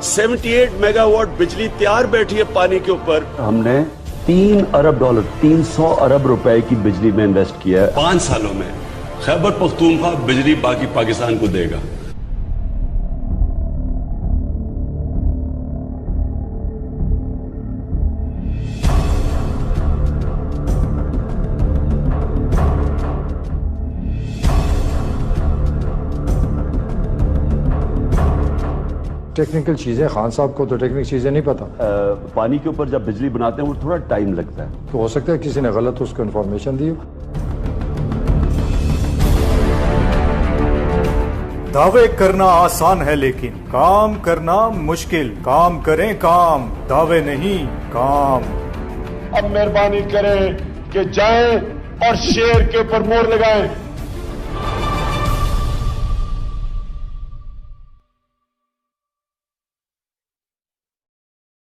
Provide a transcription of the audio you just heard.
78 megawatt बिजली तैयार बैठी है पानी के ऊपर। हमने $3 अरब 300 अरब रुपए की बिजली में इन्वेस्ट किया है। 5 सालों में खैबर पख्तूनख्वा बिजली बाकी पाकिस्तान को देगा। टेक्निकल चीजें, खान साहब को तो टेक्निकल चीजें नहीं पता। पानी के ऊपर जब बिजली बनाते हैं वो थोड़ा टाइम लगता है, तो हो सकता है किसी ने गलत उसको इन्फॉर्मेशन दी हो। दावे करना आसान है लेकिन काम करना मुश्किल। काम करें काम, दावे नहीं काम। अब मेहरबानी करें कि जाएं और शेर के ऊपर मोहर लगाएं।